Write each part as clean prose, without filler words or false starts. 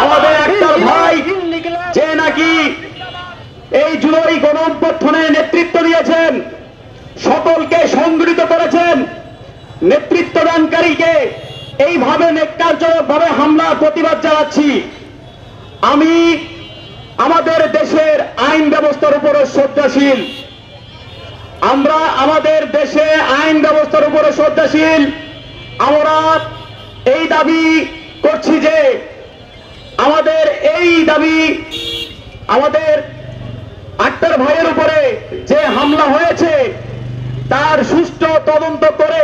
আমাদের একটা ভাই যে নাকি এই জুলাই গণ অভ্যুত্থানের নেতৃত্ব দিয়েছেন, সকলকে সংগঠিত করেছেন, নেতৃত্বদানকারীকে এইভাবে নেককারজনকভাবে হামলার প্রতিবাদ জানাচ্ছি। আমি আমাদের দেশের আইন ব্যবস্থার উপরে শ্রদ্ধাশীল। আমরা আমাদের দেশে আইন ব্যবস্থার উপরে শ্রদ্ধাশীল। আমরা এই দাবি করছি যে আমাদের এই দাবি, আমাদের আক্তার ভাইয়ের উপরে যে হামলা হয়েছে তার সুষ্ঠু তদন্ত করে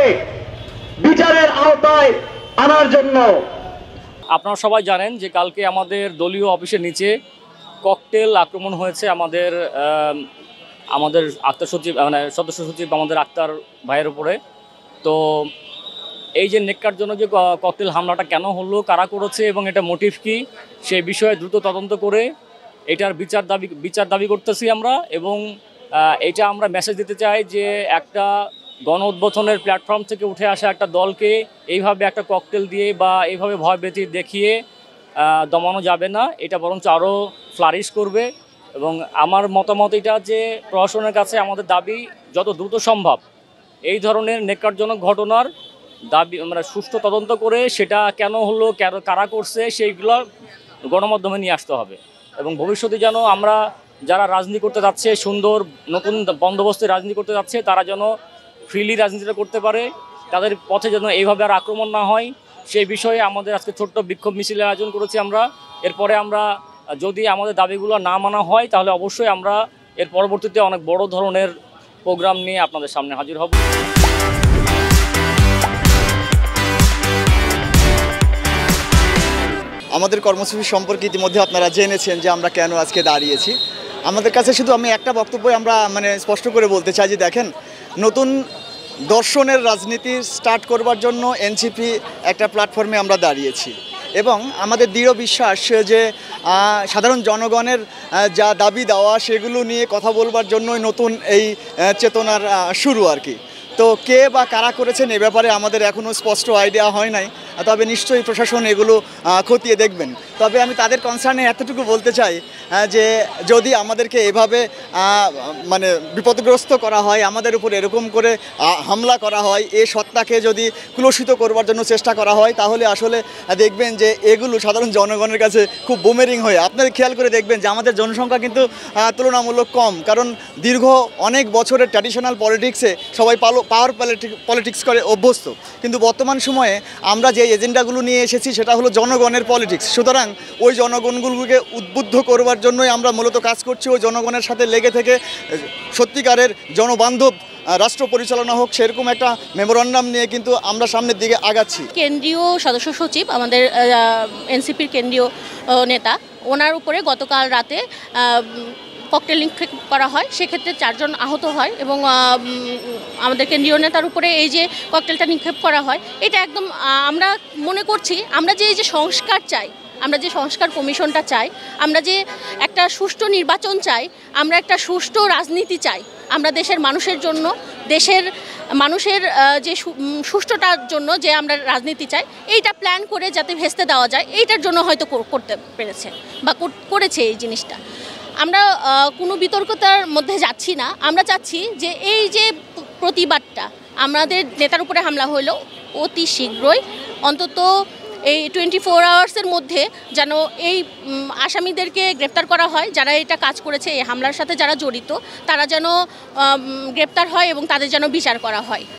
বিচারের আওতায় আনার জন্য। আপনারা সবাই জানেন যে কালকে আমাদের দলীয় অফিসের নিচে ককটেল আক্রমণ হয়েছে আমাদের আক্তার সচিব, মানে সদস্য সচিব আমাদের আক্তার ভাইয়ের উপরে। তো এই যে নেককারজনক যে ককটেল হামলাটা কেন হলো, কারা করেছে এবং এটা মোটিভ কি, সেই বিষয়ে দ্রুত তদন্ত করে এটার বিচার দাবি করতেছি আমরা। এবং এটা আমরা মেসেজ দিতে চাই যে একটা গণ উদ্বোধনের প্ল্যাটফর্ম থেকে উঠে আসা একটা দলকে এইভাবে একটা ককটেল দিয়ে বা এইভাবে ভয়ভীতি দেখিয়ে দমানো যাবে না। এটা বরঞ্চ আরও ফ্লারিশ করবে। এবং আমার মতামত এটা যে প্রশাসনের কাছে আমাদের দাবি যত দ্রুত সম্ভব এই ধরনের নেককারজনক ঘটনার দাবি আমরা সুষ্ঠু তদন্ত করে সেটা কেন হলো, কারা করছে সেইগুলো গণমাধ্যমে নিয়ে আসতে হবে। এবং ভবিষ্যতে যেন আমরা যারা রাজনীতি করতে যাচ্ছে, সুন্দর নতুন বন্দোবস্তে রাজনীতি করতে যাচ্ছে, তারা যেন ফ্রিলি রাজনীতিটা করতে পারে, তাদের পথে যেন এইভাবে আর আক্রমণ না হয়, সেই বিষয়ে আমাদের আজকে ছোট্ট বিক্ষোভ মিছিলের আয়োজন করেছি আমরা। এরপরে আমরা যদি আমাদের দাবিগুলো না মানা হয় তাহলে অবশ্যই আমরা এর পরবর্তীতে অনেক বড় ধরনের প্রোগ্রাম নিয়ে আপনাদের সামনে হাজির হব। আমাদের কর্মসূচি সম্পর্কে ইতিমধ্যে আপনারা জেনেছেন যে আমরা কেন আজকে দাঁড়িয়েছি। আমাদের কাছে শুধু আমি একটা বক্তব্য আমরা স্পষ্ট করে বলতে চাই যে দেখেন, নতুন দর্শনের রাজনীতি স্টার্ট করবার জন্য এনসিপি একটা প্ল্যাটফর্মে আমরা দাঁড়িয়েছি এবং আমাদের দৃঢ় বিশ্বাস যে সাধারণ জনগণের যা দাবি দেওয়া সেগুলো নিয়ে কথা বলবার জন্যই নতুন এই চেতনার শুরু আর কি। তো কে বা কারা করেছেন এ ব্যাপারে আমাদের এখনও স্পষ্ট আইডিয়া হয় নাই, তবে নিশ্চয়ই প্রশাসন এগুলো খতিয়ে দেখবেন। তবে আমি তাদের কনসার্নে এতটুকু বলতে চাই যে যদি আমাদেরকে এভাবে বিপদগ্রস্ত করা হয়, আমাদের উপর এরকম করে হামলা করা হয়, এ সত্তাকে যদি কুলসিত করবার জন্য চেষ্টা করা হয়, তাহলে আসলে দেখবেন যে এগুলো সাধারণ জনগণের কাছে খুব বুমেরিং হয়ে। আপনাদের খেয়াল করে দেখবেন যে আমাদের জনসংখ্যা কিন্তু তুলনামূলক কম, কারণ দীর্ঘ অনেক বছরের ট্র্যাডিশনাল পলিটিক্সে সবাই পাওয়ার পলিটিক্স করে অভ্যস্ত। কিন্তু বর্তমান সময়ে আমরা যে এজেন্ডাগুলো নিয়ে এসেছি সেটা হলো জনগণের পলিটিক্স। সুতরাং ওই জনগণগুলোকে উদ্বুদ্ধ করবার জন্যই আমরা মূলত কাজ করছি। ওই জনগণের সাথে লেগে থেকে সত্যিকারের জনবান্ধব রাষ্ট্র পরিচালনা হোক, সেরকম একটা মেমোরান্ডাম নিয়ে কিন্তু আমরা সামনের দিকে আগাচ্ছি। কেন্দ্রীয় সদস্য সচিব আমাদের এনসিপির কেন্দ্রীয় নেতা, ওনার উপরে গতকাল রাতে ককটেল নিক্ষেপ করা হয়, সেক্ষেত্রে 4 জন আহত হয় এবং আমাদের কেন্দ্রীয় নেতার উপরে এই যে ককটেলটা নিক্ষেপ করা হয়, এটা একদম আমরা মনে করছি আমরা যে এই যে সংস্কার চাই, আমরা যে সংস্কার কমিশনটা চাই, আমরা যে একটা সুষ্ঠু নির্বাচন চাই, আমরা একটা সুষ্ঠু রাজনীতি চাই, আমরা দেশের মানুষের জন্য, দেশের মানুষের যে সুষ্ঠুতার জন্য যে আমরা রাজনীতি চাই, এইটা প্ল্যান করে যাতে ভেস্তে দেওয়া যায়, এইটার জন্য হয়তো করতে পেরেছে বা করেছে এই জিনিসটা। আমরা কোনো বিতর্কতার মধ্যে যাচ্ছি না। আমরা চাচ্ছি যে এই যে প্রতিবাদটা, আমাদের নেতার উপরে হামলা হলো, অতি শীঘ্রই অন্তত এই 24 আওয়ার্সের মধ্যে যেন এই আসামিদেরকে গ্রেপ্তার করা হয়, যারা এটা কাজ করেছে, এই হামলার সাথে যারা জড়িত, তারা যেন গ্রেপ্তার হয় এবং তাদের যেন বিচার করা হয়।